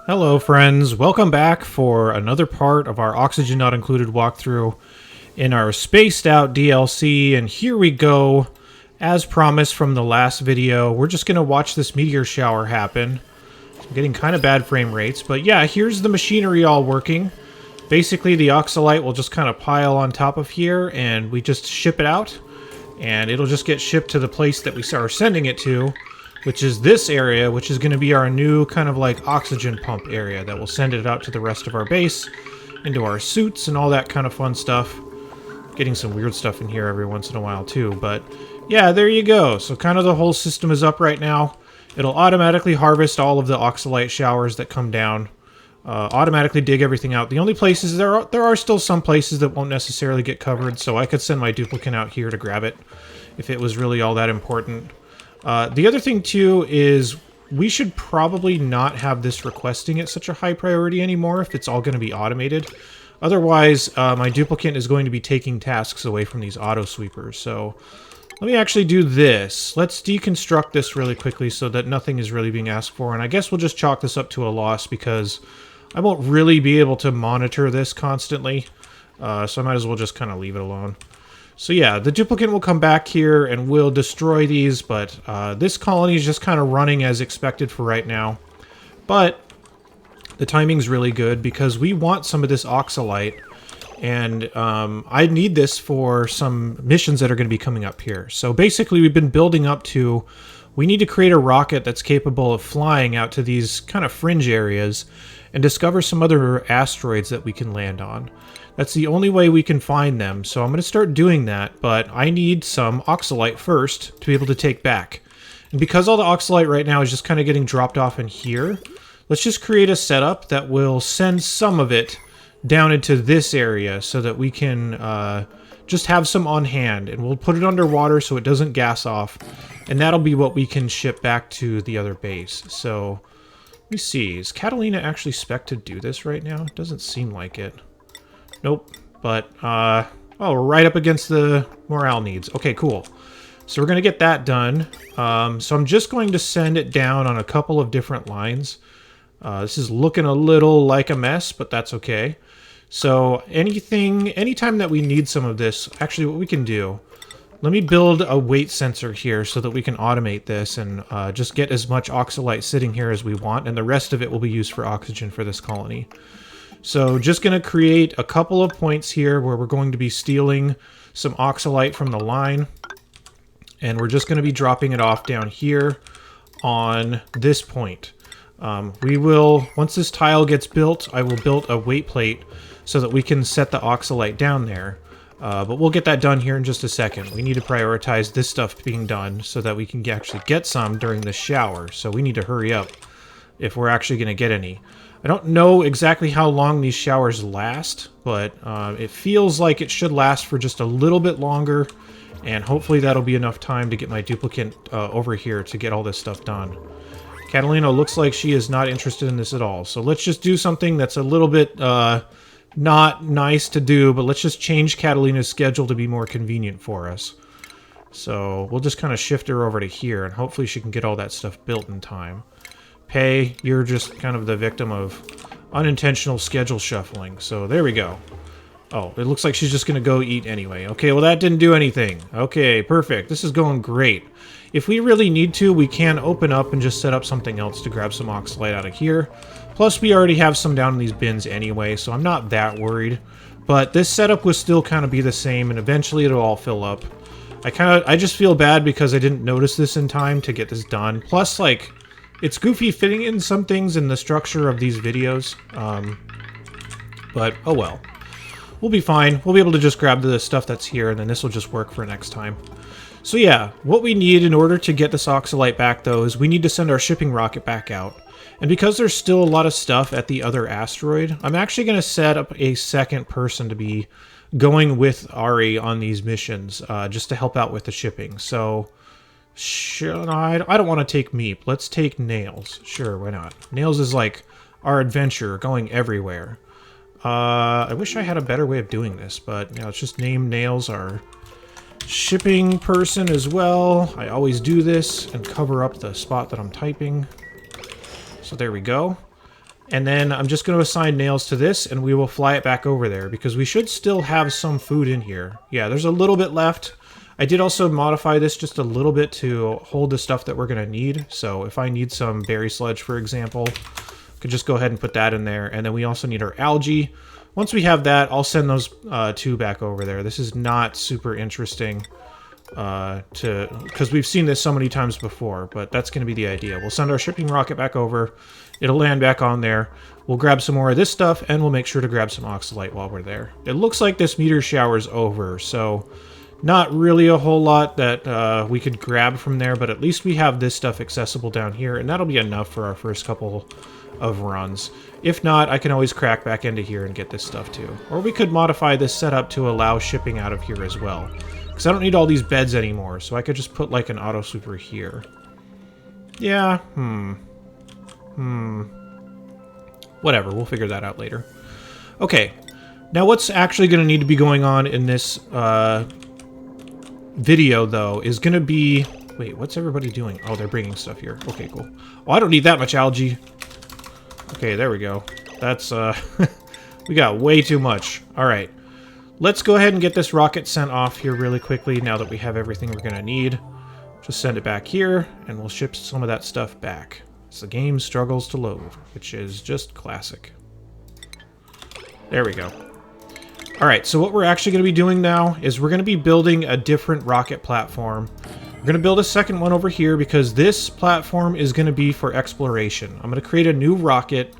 Hello friends, welcome back for another part of our Oxygen Not Included walkthrough in our Spaced Out DLC, and here we go. As promised from the last video, we're just going to watch this meteor shower happen. I'm getting kind of bad frame rates, but yeah, here's the machinery all working. Basically, the Oxylite will just kind of pile on top of here, and we just ship it out, and it'll just get shipped to the place that we are sending it to, which is this area, which is going to be our new kind of like oxygen pump area that will send it out to the rest of our base, into our suits and all that kind of fun stuff. Getting some weird stuff in here every once in a while too, but yeah, there you go. So kind of the whole system is up right now. It'll automatically harvest all of the Oxylite showers that come down, automatically dig everything out. The only places, there are still some places that won't necessarily get covered, so I could send my duplicate out here to grab it if it was really all that important. The other thing, too, is we should probably not have this requesting at such a high priority anymore if it's all going to be automated. Otherwise, my duplicate is going to be taking tasks away from these auto sweepers. So let me actually do this. Let's deconstruct this really quickly so that nothing is really being asked for. And I guess we'll just chalk this up to a loss because I won't really be able to monitor this constantly. So I might as well just kind of leave it alone. So yeah, the duplicate will come back here and we'll destroy these, but this colony is just kind of running as expected for right now. But the timing's really good because we want some of this Oxylite, and I need this for some missions that are going to be coming up here. So basically we've been building up to, we need to create a rocket that's capable of flying out to these kind of fringe areas and discover some other asteroids that we can land on. That's the only way we can find them, so I'm going to start doing that, but I need some Oxylite first to be able to take back. And because all the Oxylite right now is just kind of getting dropped off in here, let's just create a setup that will send some of it down into this area so that we can just have some on hand, and we'll put it underwater so it doesn't gas off, and that'll be what we can ship back to the other base. So, let me see, is Catalina actually spec'd to do this right now? It doesn't seem like it. Nope, but, oh, we're right up against the morale needs. Okay, cool. So we're going to get that done. So I'm just going to send it down on a couple of different lines. This is looking a little like a mess, but that's okay. So anytime that we need some of this, actually what we can do, let me build a weight sensor here so that we can automate this and just get as much Oxylite sitting here as we want, and the rest of it will be used for oxygen for this colony. So just going to create a couple of points here where we're going to be stealing some Oxylite from the line. And we're just going to be dropping it off down here on this point. We will, once this tile gets built, I will build a weight plate so that we can set the Oxylite down there. But we'll get that done here in just a second. We need to prioritize this stuff being done so that we can actually get some during the shower. So we need to hurry up if we're actually going to get any. I don't know exactly how long these showers last, but it feels like it should last for just a little bit longer, and hopefully that'll be enough time to get my duplicate over here to get all this stuff done. Catalina looks like she is not interested in this at all, so let's just do something that's a little bit not nice to do, but let's just change Catalina's schedule to be more convenient for us. So we'll just kind of shift her over to here, and hopefully she can get all that stuff built in time. Pay, you're just kind of the victim of unintentional schedule shuffling. So there we go. Oh, it looks like she's just going to go eat anyway. Okay, well that didn't do anything. Okay, perfect. This is going great. If we really need to, we can open up and just set up something else to grab some Oxylite out of here. Plus, we already have some down in these bins anyway, so I'm not that worried. But this setup will still kind of be the same, and eventually it'll all fill up. I just feel bad because I didn't notice this in time to get this done. Plus, like, it's goofy fitting in some things in the structure of these videos, but oh well. We'll be fine. We'll be able to just grab the stuff that's here, and then this will just work for next time. So yeah, what we need in order to get this Oxylite back, though, is we need to send our shipping rocket back out. And because there's still a lot of stuff at the other asteroid, I'm actually going to set up a second person to be going with Ari on these missions, just to help out with the shipping. So I don't want to take Meep. Let's take Nails. Sure, why not? Nails is like our adventure going everywhere. I wish I had a better way of doing this, but you know, let's just name Nails our shipping person as well. I always do this and cover up the spot that I'm typing. So there we go. And then I'm just going to assign nails to this, and we will fly it back over there, because we should still have some food in here. Yeah, there's a little bit left. I did also modify this just a little bit to hold the stuff that we're going to need. So if I need some berry sludge, for example, I could just go ahead and put that in there. And then we also need our algae. Once we have that, I'll send those two back over there. This is not super interesting because we've seen this so many times before, but that's going to be the idea. We'll send our shipping rocket back over. It'll land back on there. We'll grab some more of this stuff, and we'll make sure to grab some Oxylite while we're there. It looks like this meteor shower's over, so not really a whole lot that we could grab from there, but at least we have this stuff accessible down here, and that'll be enough for our first couple of runs. If not, I can always crack back into here and get this stuff too. Or we could modify this setup to allow shipping out of here as well. Because I don't need all these beds anymore, so I could just put like an auto sweeper here. Yeah, whatever, we'll figure that out later. Okay, now what's actually going to need to be going on in this video, though, is going to be... Wait, what's everybody doing? Oh, they're bringing stuff here. Okay, cool. Oh, I don't need that much algae. Okay, there we go. That's, we got way too much. Alright. Let's go ahead and get this rocket sent off here really quickly now that we have everything we're going to need. Just send it back here, and we'll ship some of that stuff back. As the game struggles to load, which is just classic. There we go. Alright, so what we're actually going to be doing now is we're going to be building a different rocket platform. We're going to build a second one over here because this platform is going to be for exploration. I'm going to create a new rocket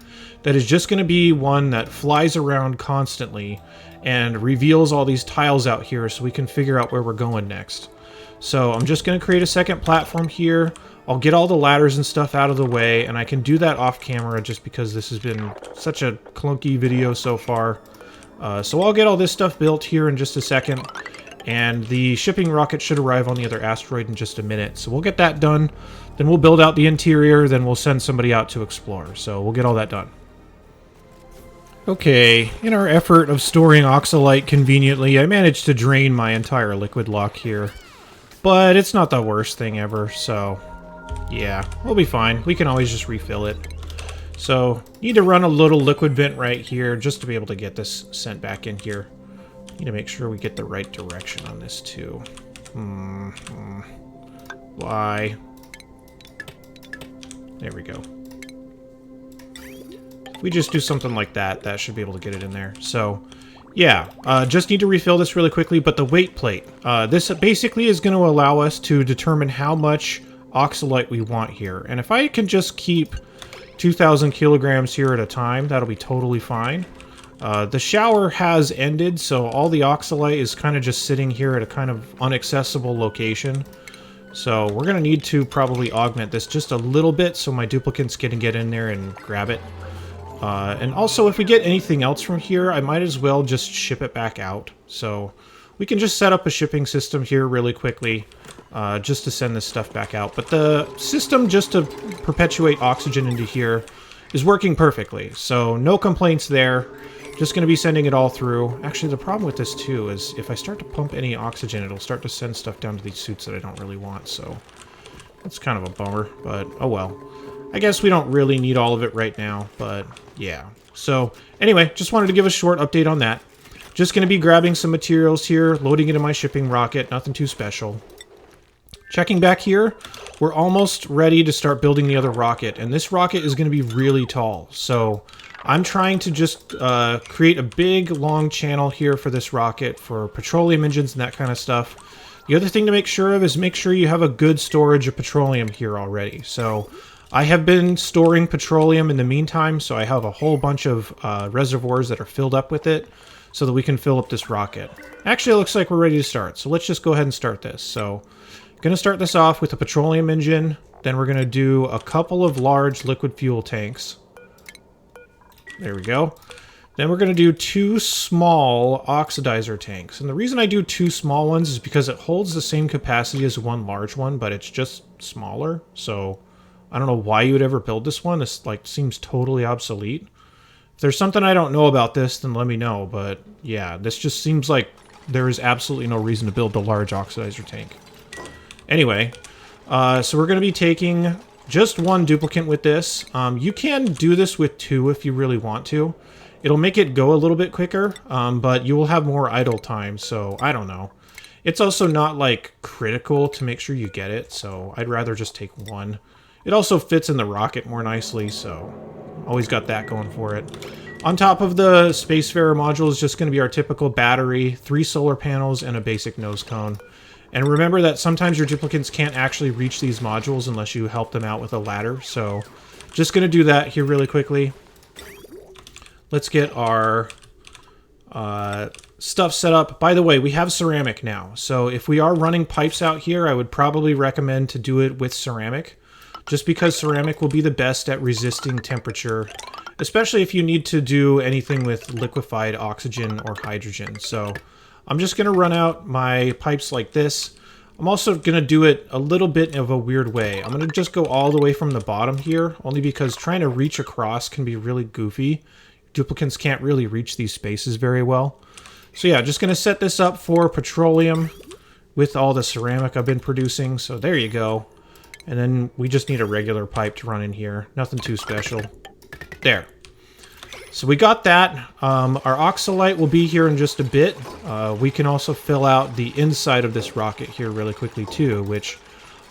that is just going to be one that flies around constantly and reveals all these tiles out here so we can figure out where we're going next. So I'm just going to create a second platform here. I'll get all the ladders and stuff out of the way, and I can do that off camera just because this has been such a clunky video so far. So I'll get all this stuff built here in just a second, and the shipping rocket should arrive on the other asteroid in just a minute. So we'll get that done, then we'll build out the interior, then we'll send somebody out to explore. So we'll get all that done. Okay, in our effort of storing Oxylite conveniently, I managed to drain my entire liquid lock here. But it's not the worst thing ever, so yeah, we'll be fine. We can always just refill it. So, need to run a little liquid vent right here just to be able to get this sent back in here. Need to make sure we get the right direction on this too. Why? There we go. If we just do something like that, that should be able to get it in there. So, yeah, just need to refill this really quickly, but the weight plate. This basically is going to allow us to determine how much Oxylite we want here. And if I can just keep 2,000 kilograms here at a time, that'll be totally fine. The shower has ended, so all the Oxylite is kind of just sitting here at a kind of inaccessible location. So we're going to need to probably augment this just a little bit so my duplicates can get in there and grab it. And also, if we get anything else from here, I might as well just ship it back out. So we can just set up a shipping system here really quickly just to send this stuff back out. But the system just to perpetuate oxygen into here is working perfectly. So no complaints there. Just going to be sending it all through. Actually, the problem with this too is if I start to pump any oxygen, it'll start to send stuff down to these suits that I don't really want. So that's kind of a bummer, but oh well. I guess we don't really need all of it right now, but yeah. So anyway, just wanted to give a short update on that. Just going to be grabbing some materials here, loading it in my shipping rocket, nothing too special. Checking back here, we're almost ready to start building the other rocket, and this rocket is going to be really tall. So I'm trying to just create a big, long channel here for this rocket for petroleum engines and that kind of stuff. The other thing to make sure of is make sure you have a good storage of petroleum here already. So I have been storing petroleum in the meantime, so I have a whole bunch of reservoirs that are filled up with it so that we can fill up this rocket. Actually, it looks like we're ready to start, so let's just go ahead and start this. So I'm going to start this off with a petroleum engine, then we're going to do a couple of large liquid fuel tanks. There we go. Then we're going to do 2 small oxidizer tanks. And the reason I do 2 small ones is because it holds the same capacity as one large one, but it's just smaller. So I don't know why you would ever build this one. This seems totally obsolete. If there's something I don't know about this, then let me know. But yeah, this just seems like there is absolutely no reason to build the large oxidizer tank. Anyway, so we're going to be taking just one duplicant with this. You can do this with 2 if you really want to. It'll make it go a little bit quicker, but you will have more idle time, so I don't know. It's also not, like, critical to make sure you get it, so I'd rather just take 1. It also fits in the rocket more nicely, so always got that going for it. On top of the Spacefarer module is just going to be our typical battery, 3 solar panels, and a basic nose cone. And remember that sometimes your duplicants can't actually reach these modules unless you help them out with a ladder, so just going to do that here really quickly. Let's get our stuff set up. By the way, we have ceramic now, so if we are running pipes out here, I would probably recommend to do it with ceramic, just because ceramic will be the best at resisting temperature, especially if you need to do anything with liquefied oxygen or hydrogen. So I'm just going to run out my pipes like this. I'm also going to do it a little bit of a weird way. I'm going to just go all the way from the bottom here, only because trying to reach across can be really goofy. Duplicants can't really reach these spaces very well. So yeah, just going to set this up for petroleum with all the ceramic I've been producing. So there you go. And then we just need a regular pipe to run in here. Nothing too special. There. So we got that. Our Oxylite will be here in just a bit. We can also fill out the inside of this rocket here really quickly too, which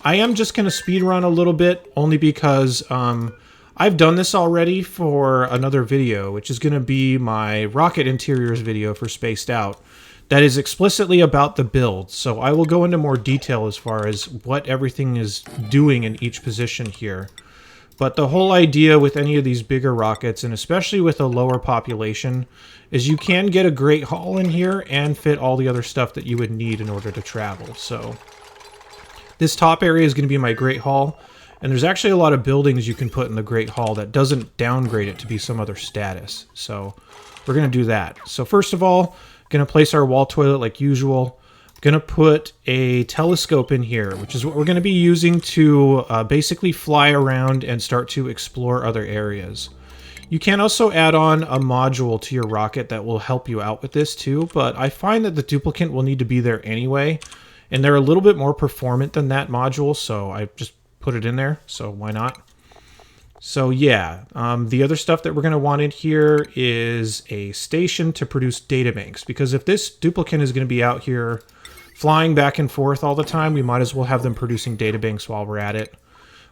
I am just going to speed run a little bit, only because I've done this already for another video, which is going to be my rocket interiors video for Spaced Out. That is explicitly about the build, so I will go into more detail as far as what everything is doing in each position here. But the whole idea with any of these bigger rockets, and especially with a lower population, is you can get a great haul in here and fit all the other stuff that you would need in order to travel. So this top area is going to be my great hall, and there's actually a lot of buildings you can put in the great hall that doesn't downgrade it to be some other status. So we're going to do that. So first of all, going to place our wall toilet like usual. Going to put a telescope in here, which is what we're going to be using to basically fly around and start to explore other areas. You can also add on a module to your rocket that will help you out with this too, but I find that the duplicant will need to be there anyway, and they're a little bit more performant than that module, so I just put it in there, so why not? So yeah, the other stuff that we're going to want in here is a station to produce databanks, because if this duplicant is going to be out here flying back and forth all the time, we might as well have them producing databanks while we're at it.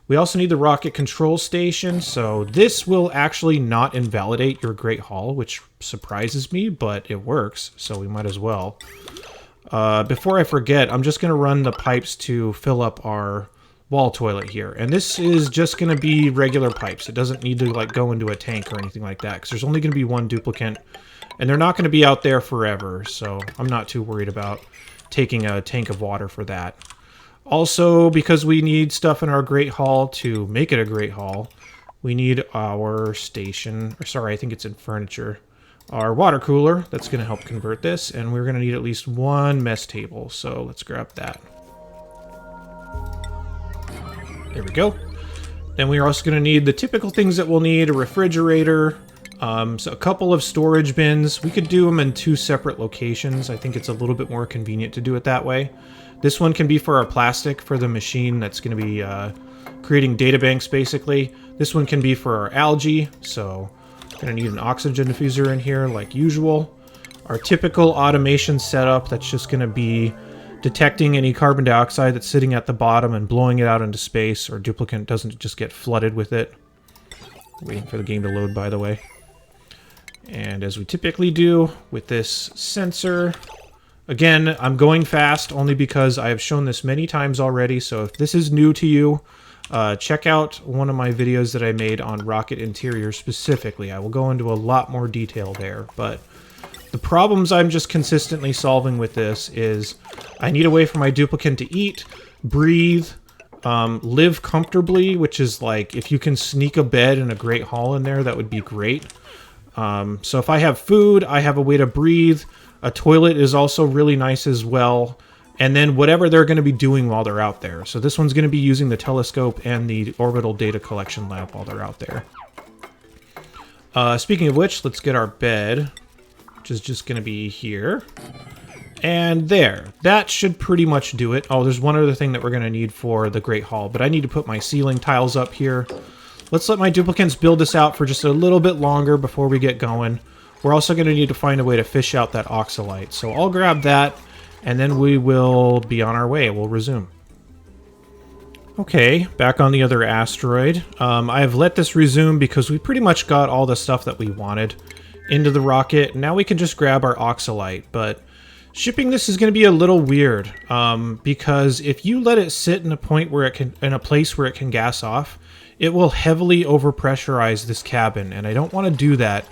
We also need the rocket control station, so this will actually not invalidate your Great Hall, which surprises me, but it works, so we might as well. Before I forget, I'm just going to run the pipes to fill up our wall toilet here, and this is just going to be regular pipes. It doesn't need to like go into a tank or anything like that, because there's only going to be one duplicant, and they're not going to be out there forever, so I'm not too worried about taking a tank of water for that. Also, because we need stuff in our Great Hall to make it a Great Hall, we need our station, or sorry, I think it's in furniture, our water cooler that's going to help convert this, and we're going to need at least one mess table, so let's grab that. There we go. Then we're also going to need the typical things that we'll need: a refrigerator, so a couple of storage bins. We could do them in 2 separate locations. I think it's a little bit more convenient to do it that way. This one can be for our plastic for the machine that's going to be creating databanks, basically. This one can be for our algae, so we're going to need an oxygen diffuser in here like usual. Our typical automation setup that's just going to be detecting any carbon dioxide that's sitting at the bottom and blowing it out into space, or duplicant doesn't just get flooded with it. Waiting for the game to load, by the way. And as we typically do with this sensor, again, I'm going fast only because I have shown this many times already, so if this is new to you, check out one of my videos that I made on rocket interior specifically. I will go into a lot more detail there, but the problems I'm just consistently solving with this is I need a way for my duplicant to eat, breathe, live comfortably, which is like, if you can sneak a bed and a Great Hall in there, that would be great. So if I have food, I have a way to breathe. A toilet is also really nice as well. And then whatever they're going to be doing while they're out there. So this one's going to be using the telescope and the orbital data collection lab while they're out there. Speaking of which, let's get our bed, which is just going to be here. And there, that should pretty much do it. Oh, there's one other thing that we're going to need for the Great Hall, but I need to put my ceiling tiles up here. Let's let my duplicants build this out for just a little bit longer before we get going. We're also going to need to find a way to fish out that Oxylite. So I'll grab that, and then we will be on our way. We'll resume. Okay, back on the other asteroid. I've let this resume because we pretty much got all the stuff that we wanted into the rocket. Now we can just grab our Oxylite, but shipping this is going to be a little weird because if you let it sit in a point where it can, in a place where it can gas off, it will heavily overpressurize this cabin, and I don't want to do that.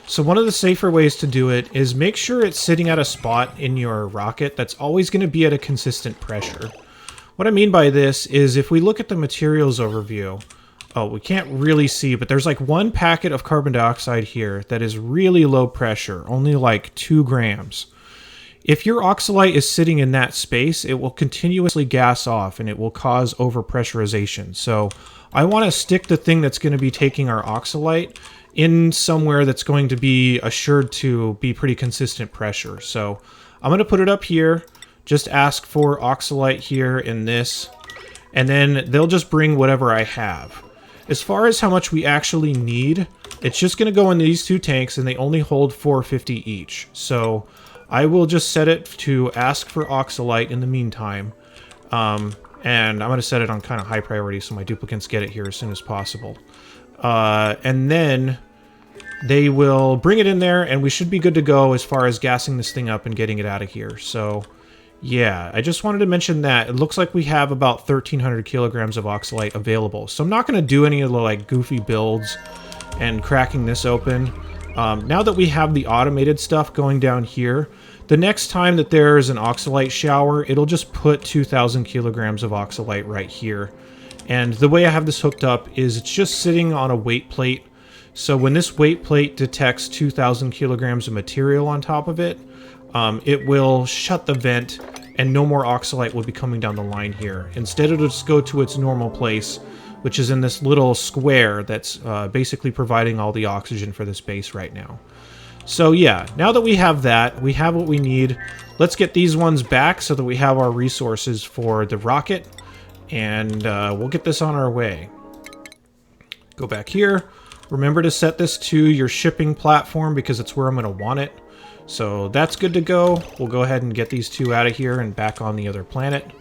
So one of the safer ways to do it is make sure it's sitting at a spot in your rocket that's always going to be at a consistent pressure. What I mean by this is if we look at the materials overview, oh, we can't really see, but there's like one packet of carbon dioxide here that is really low pressure, only like 2 grams. If your Oxylite is sitting in that space, it will continuously gas off and it will cause overpressurization. So I want to stick the thing that's going to be taking our Oxylite in somewhere that's going to be assured to be pretty consistent pressure. So I'm going to put it up here, just ask for Oxylite here in this, and then they'll just bring whatever I have. As far as how much we actually need, it's just going to go in these 2 tanks, and they only hold 450 each. So I will just set it to ask for Oxylite in the meantime. And I'm going to set it on kind of high priority so my duplicants get it here as soon as possible. And then they will bring it in there, and we should be good to go as far as gassing this thing up and getting it out of here. So, yeah, I just wanted to mention that. It looks like we have about 1,300 kilograms of Oxylite available. So I'm not going to do any of the like goofy builds and cracking this open. Now that we have the automated stuff going down here, the next time that there's an Oxylite shower, it'll just put 2,000 kilograms of Oxylite right here. And the way I have this hooked up is it's just sitting on a weight plate. So when this weight plate detects 2,000 kilograms of material on top of it, it will shut the vent and no more Oxylite will be coming down the line here. Instead, it'll just go to its normal place, which is in this little square that's basically providing all the oxygen for this base right now. So yeah, now that we have that, we have what we need. Let's get these ones back so that we have our resources for the rocket, and we'll get this on our way. Go back here. Remember to set this to your shipping platform because it's where I'm going to want it. So that's good to go. We'll go ahead and get these 2 out of here and back on the other planet.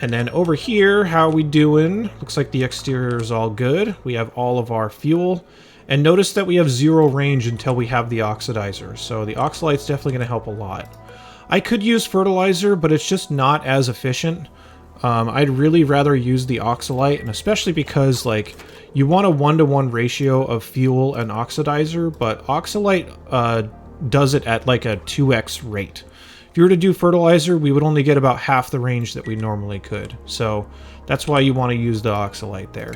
And then over here, how are we doing? Looks like the exterior is all good. We have all of our fuel. And notice that we have 0 range until we have the oxidizer. So the Oxylite's definitely going to help a lot. I could use fertilizer, but it's just not as efficient. I'd really rather use the Oxylite, and especially because like you want a 1-to-1 ratio of fuel and oxidizer, but Oxylite does it at like a 2x rate. If you were to do fertilizer, we would only get about half the range that we normally could. So that's why you want to use the Oxylite there.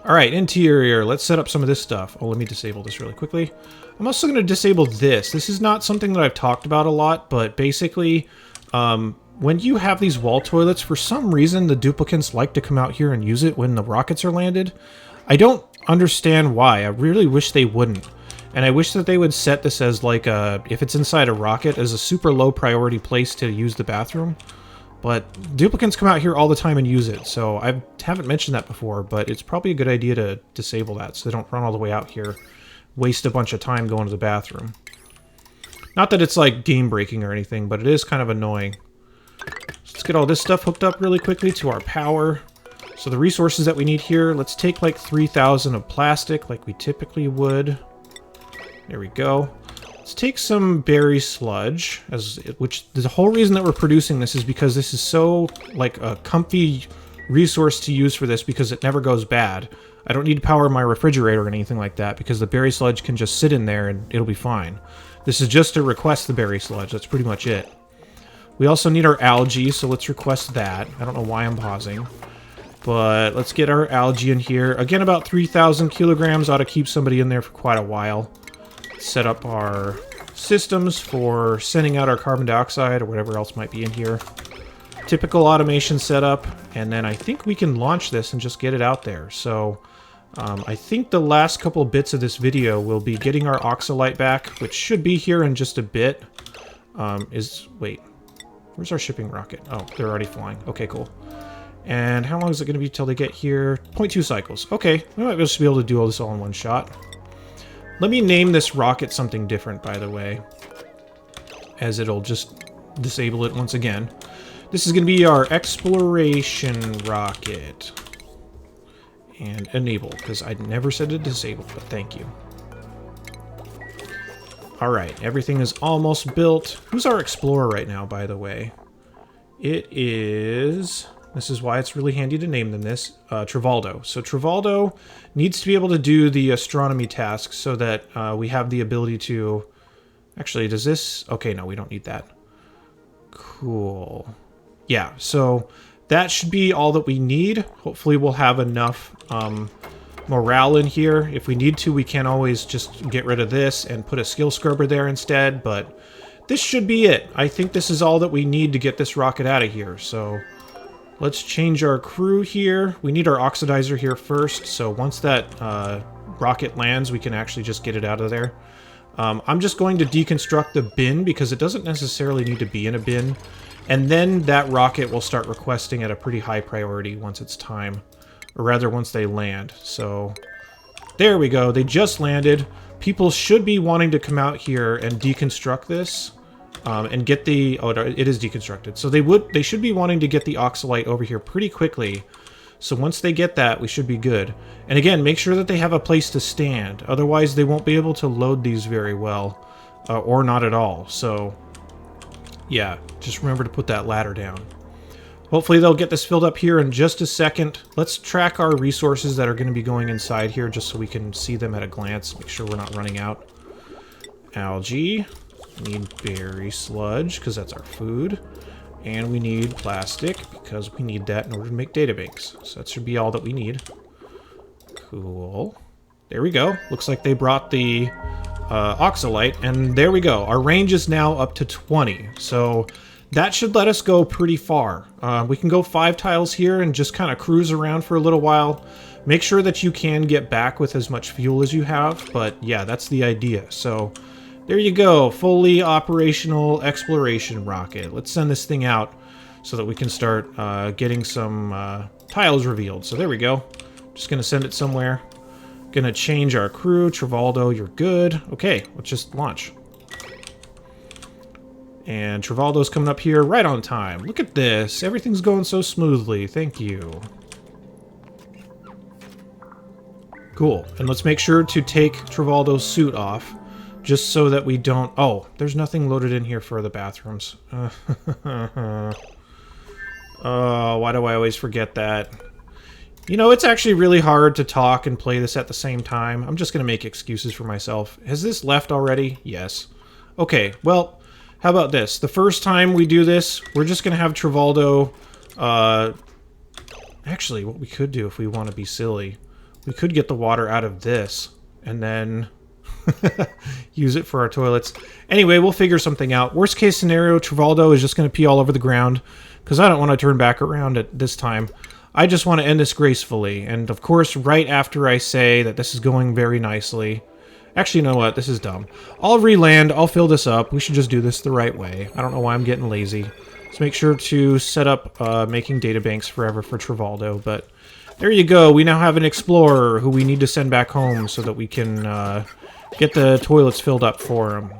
Alright, interior. Let's set up some of this stuff. Oh, let me disable this really quickly. I'm also going to disable this. This is not something that I've talked about a lot, but basically, when you have these wall toilets, for some reason the duplicants like to come out here and use it when the rockets are landed. I don't understand why. I really wish they wouldn't. And I wish that they would set this as like a, if it's inside a rocket, as a super low priority place to use the bathroom. But duplicants come out here all the time and use it, so I haven't mentioned that before, but it's probably a good idea to disable that so they don't run all the way out here, waste a bunch of time going to the bathroom. Not that it's like game breaking or anything, but it is kind of annoying. Let's get all this stuff hooked up really quickly to our power. So the resources that we need here, let's take like 3,000 of plastic like we typically would. There we go. Let's take some berry sludge, which the whole reason that we're producing this is because this is so like a comfy resource to use for this because it never goes bad. I don't need to power my refrigerator or anything like that because the berry sludge can just sit in there and it'll be fine. This is just to request the berry sludge. That's pretty much it. We also need our algae, so let's request that. I don't know why I'm pausing. But let's get our algae in here. Again, about 3,000 kilograms ought to keep somebody in there for quite a while. Set up our systems for sending out our carbon dioxide or whatever else might be in here. Typical automation setup, and then I think we can launch this and just get it out there. So I think the last couple bits of this video will be getting our Oxylite back, which should be here in just a bit. Wait, where's our shipping rocket? Oh, they're already flying. Okay, cool. And how long is it going to be till they get here? 0.2 cycles. Okay, we might just be able to do all this all in one shot. Let me name this rocket something different, by the way, as it'll just disable it once again. This is going to be our exploration rocket. And enable, because I never said to disable, but thank you. Alright, everything is almost built. Who's our explorer right now, by the way? It is... This is why it's really handy to name them this. Trivaldo. So Trivaldo needs to be able to do the astronomy tasks so that we have the ability to... Actually, does this... Okay, no, we don't need that. Cool. Yeah, so that should be all that we need. Hopefully we'll have enough morale in here. If we need to, we can always just get rid of this and put a skill scrubber there instead, but this should be it. I think this is all that we need to get this rocket out of here, so... Let's change our crew here. We need our oxidizer here first, so once that rocket lands, we can actually just get it out of there. I'm just going to deconstruct the bin because it doesn't necessarily need to be in a bin. And then that rocket will start requesting at a pretty high priority once it's time. Or rather, once they land. So, there we go. They just landed. People should be wanting to come out here and deconstruct this. And get the... Oh, it is deconstructed. So they should be wanting to get the Oxylite over here pretty quickly. So once they get that, we should be good. And again, make sure that they have a place to stand. Otherwise, they won't be able to load these very well. Or not at all. So, yeah. Just remember to put that ladder down. Hopefully they'll get this filled up here in just a second. Let's track our resources that are going to be going inside here just so we can see them at a glance. Make sure we're not running out. Algae. We need berry sludge, because that's our food. And we need plastic, because we need that in order to make databanks. So that should be all that we need. Cool. There we go. Looks like they brought the Oxylite, and there we go. Our range is now up to 20. So that should let us go pretty far. We can go 5 tiles here and just kind of cruise around for a little while. Make sure that you can get back with as much fuel as you have, but yeah, that's the idea. So... There you go, fully operational exploration rocket. Let's send this thing out so that we can start getting some tiles revealed. So there we go. Just gonna send it somewhere. Gonna change our crew. Trivaldo, you're good. Okay, let's just launch. And Trivaldo's coming up here right on time. Look at this. Everything's going so smoothly. Thank you. Cool. And let's make sure to take Trivaldo's suit off. Just so that we don't... Oh, there's nothing loaded in here for the bathrooms. Oh, why do I always forget that? You know, it's actually really hard to talk and play this at the same time. I'm just going to make excuses for myself. Has this left already? Yes. Okay, well, how about this? The first time we do this, we're just going to have Trivaldo... Actually, what we could do if we want to be silly, we could get the water out of this, and then... use it for our toilets. Anyway, we'll figure something out. Worst case scenario, Trivaldo is just going to pee all over the ground, because I don't want to turn back around at this time. I just want to end this gracefully, and of course, right after I say that this is going very nicely... Actually, you know what? This is dumb. I'll re-land, I'll fill this up. We should just do this the right way. I don't know why I'm getting lazy. Let's make sure to set up making databanks forever for Trivaldo, but there you go. We now have an explorer who we need to send back home so that we can... get the toilets filled up for him.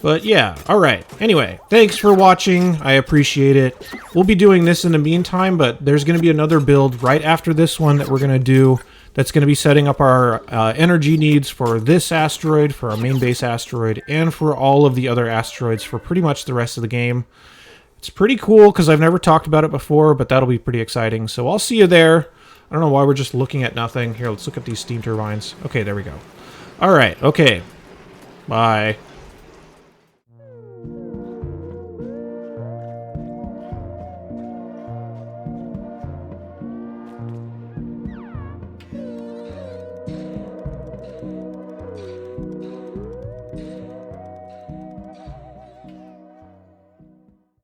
But yeah, alright. Anyway, thanks for watching. I appreciate it. We'll be doing this in the meantime, but there's going to be another build right after this one that we're going to do that's going to be setting up our energy needs for this asteroid, for our main base asteroid, and for all of the other asteroids for pretty much the rest of the game. It's pretty cool because I've never talked about it before, but that'll be pretty exciting. So I'll see you there. I don't know why we're just looking at nothing. Here, let's look at these steam turbines. Okay, there we go. Alright, okay. Bye.